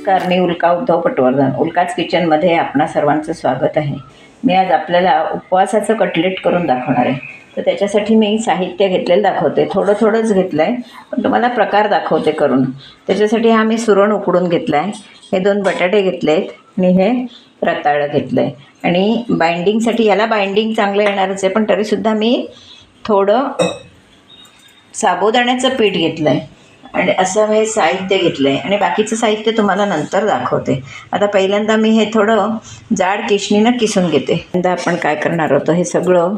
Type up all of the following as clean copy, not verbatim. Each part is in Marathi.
नमस्कार, मी उल्का उद्धव पटवर्धन. उल्काच किचनमध्ये आपणा सर्वांचं स्वागत आहे. मी आज आपल्याला उपवासाचं कटलेट करून दाखवणार आहे. तर त्याच्यासाठी मी साहित्य घेतलेलं दाखवते. थोडंच घेतलं आहे, पण तुम्हाला प्रकार दाखवते करून. त्याच्यासाठी हा मी सुरण उकडून घेतला आहे, हे 2 बटाटे घेतले आहेत आणि हे रताळं घेतलं आहे. आणि बाइंडिंगसाठी याला बाइंडिंग चांगलं येणारच आहे, पण तरीसुद्धा मी थोडं साबुदाण्याचं पीठ घेतलं आहे आणि असं हे साहित्य घेतलं आहे. आणि बाकीचं साहित्य तुम्हाला नंतर दाखवते. आता पहिल्यांदा मी हे थोडं जाड किसणीनं किसून घेते. पहिल्यांदा आपण काय करणार होतं, हे सगळं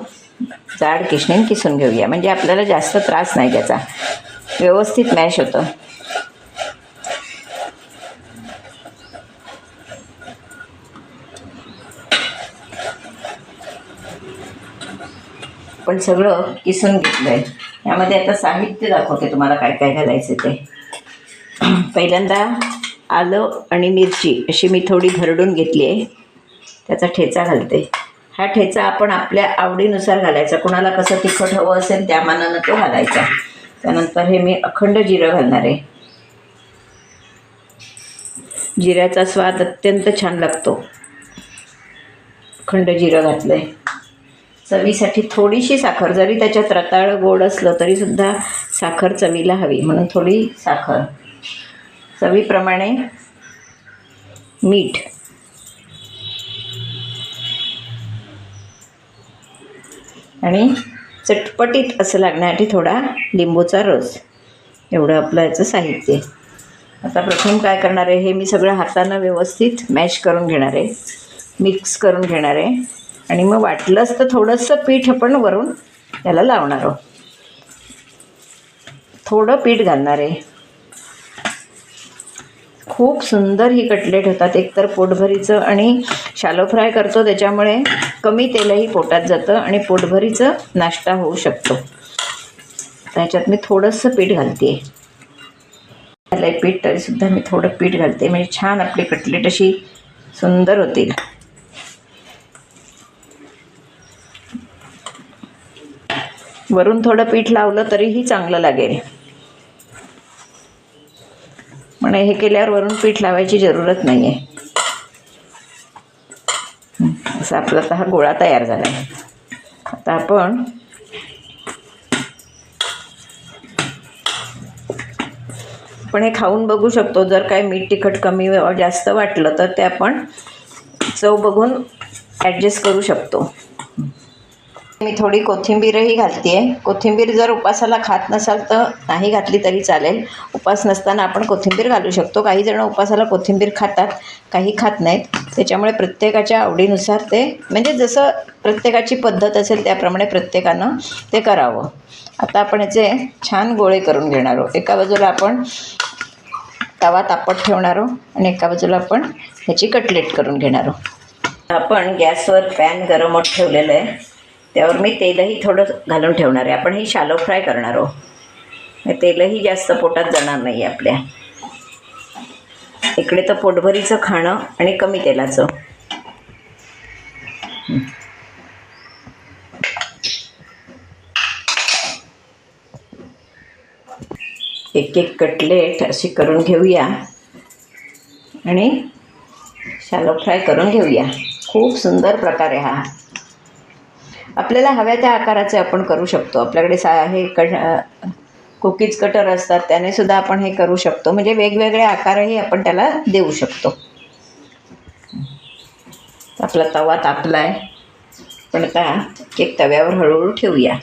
जाड किसणीनं किसून घेऊया, म्हणजे आपल्याला जास्त त्रास नाही त्याचा, व्यवस्थित मॅश होतं. पण सगळं किसून घेतलं आहे. यामध्ये आता साहित्य दाखवते तुम्हाला काय काय घालायचं ते. पहिल्यांदा आलं आणि मिरची अशी मी थोडी भरडून घेतली आहे, त्याचा ठेचा घालते. हा ठेचा आपण आपल्या आवडीनुसार घालायचा, कोणाला कसं तिखट हवं असेल त्या मानानं तो घालायचा. त्यानंतर हे मी अखंड जिरं घालणार आहे. जिऱ्याचा स्वाद अत्यंत छान लागतो. अखंड जिरं घातलं आहे. चवीसाठी थोडीशी साखर, जरी त्याच्यात रताळ गोड असलं तरीसुद्धा साखर चवीला हवी, म्हणून थोडी साखर. चवीप्रमाणे मीठ आणि चटपटीत असं लागण्यासाठी थोडा लिंबूचा रस. एवढं आपलं याचं साहित्य. आता प्रथम काय करणार आहे, हे मी सगळं हातानं व्यवस्थित मॅश करून घेणार आहे, मिक्स करून घेणार आहे. आणि मग वाटलंच तर थोडंसं पीठ आपण वरून त्याला लावणार आहोत. थोडं पीठ घालणार आहे. खूप सुंदर ही कटलेट होतात. एकतर पोटभरीचं आणि शॅलो फ्राय करतो त्याच्यामुळे कमी तेलही पोटात जातं आणि पोटभरीचं नाश्ता होऊ शकतो. त्याच्यात मी थोडंसं पीठ घालते आहे. घालंय पीठ तरीसुद्धा मी थोडं पीठ घालते, म्हणजे छान आपली कटलेट अशी सुंदर होतील. वरून थोडं पीठ लावलं तरीही चांगलं लागेल, म्हणजे हे केल्यावर वरून पीठ लावायची जरूरत नाही आहे. असं आपला तर हा गोळा तयार झाला आहे. आता आपण हे खाऊन बघू शकतो. जर काय मीठ तिखट कमी जास्त वाटलं तर ते आपण चव बघून ॲडजस्ट करू शकतो. मी थोडी कोथिंबीरही घालते आहे. कोथिंबीर जर उपासाला खात नसाल तर नाही घातली तरी चालेल. उपास नसताना आपण कोथिंबीर घालू शकतो. काही जण उपासाला कोथिंबीर खातात, काही खात नाहीत. त्याच्यामुळे प्रत्येकाच्या आवडीनुसार ते, म्हणजे जसं प्रत्येकाची पद्धत असेल त्याप्रमाणे प्रत्येकानं ते करावं. आता आपण याचे छान गोळे करून घेणार आहोत. एका बाजूला आपण तवा तापत ठेवणार आहोत आणि एका बाजूला आपण ह्याची कटलेट करून घेणार आहोत. आपण गॅसवर पॅन गरम होत ठेवलेलं आहे, त्यावर मी तेलही थोडं घालून ठेवणार आहे. आपण ही शॅलो फ्राय करणार आहोत. तेलही जास्त पोटात जाणार नाही आपल्या. इकडे तर पोटभरीचं खाणं आणि कमी तेलाचं. एक एक कटलेट अशी करून घेऊया आणि शॅलो फ्राय करून घेऊया. खूप सुंदर प्रकार आहे हा. आपल्याला हव्या त्या आकाराचे आपण करू शकतो. आपल्याकडे हे कुकीज कटर असतात, त्याने सुद्धा आपण हे करू शकतो. म्हणजे वेगवेगळे आकारही आपण त्याला देऊ शकतो. आपला तवा तापला आहे, पण आता केक तव्यावर हळूहळू ठेवूया.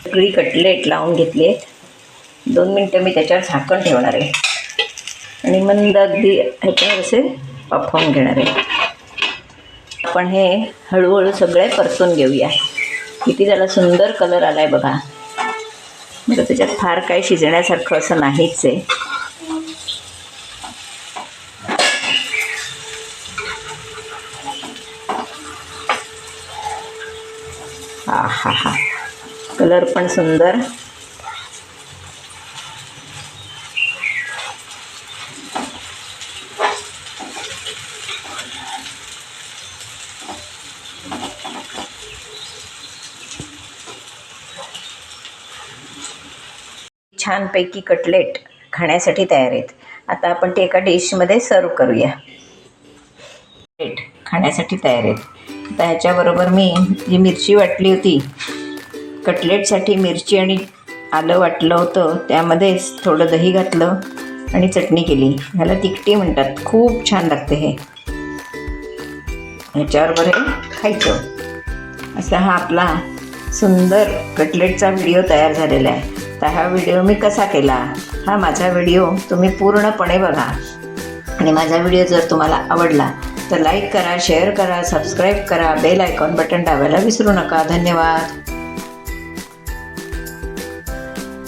सगळी कटलेट लावून घेतली आहेत. 2 मिनटं मी त्याच्यावर झाकण ठेवणार आहे आणि मंद अगदी ह्याच्यावर असे वाफवून घेणार आहे. आपण हे हळूहळू सगळे परतून घेऊया. किती त्याला सुंदर कलर आला आहे बघा. म्हणजे त्याच्यात फार काही शिजण्यासारखं असं नाहीच आहे. हा हा हा, कलर पण सुंदर. छानपैकी कटलेट खाण्यासाठी तयार आहेत. आता आपण ते एका डिशमध्ये सर्व करूया. कटलेट खाण्यासाठी तयार आहेत. आता ह्याच्याबरोबर मी जी मिरची वाटली होती, कटलेटसाठी मिरची आणि आलं वाटलं होतं, त्यामध्येच थोडं दही घातलं आणि चटणी केली. ह्याला तिखटी म्हणतात. खूप छान लागते हे. ह्याच्याबरोबर हे खायचं. असा हा आपला सुंदर कटलेटचा व्हिडिओ तयार झालेला आहे. तर हा व्हिडिओ मी कसा केला, हा माझा व्हिडिओ तुम्ही पूर्णपणे बघा. आणि माझा व्हिडिओ जर तुम्हाला आवडला तर लाईक करा, शेअर करा, सबस्क्राईब करा, बेल आयकॉन बटन दाबायला विसरू नका. धन्यवाद.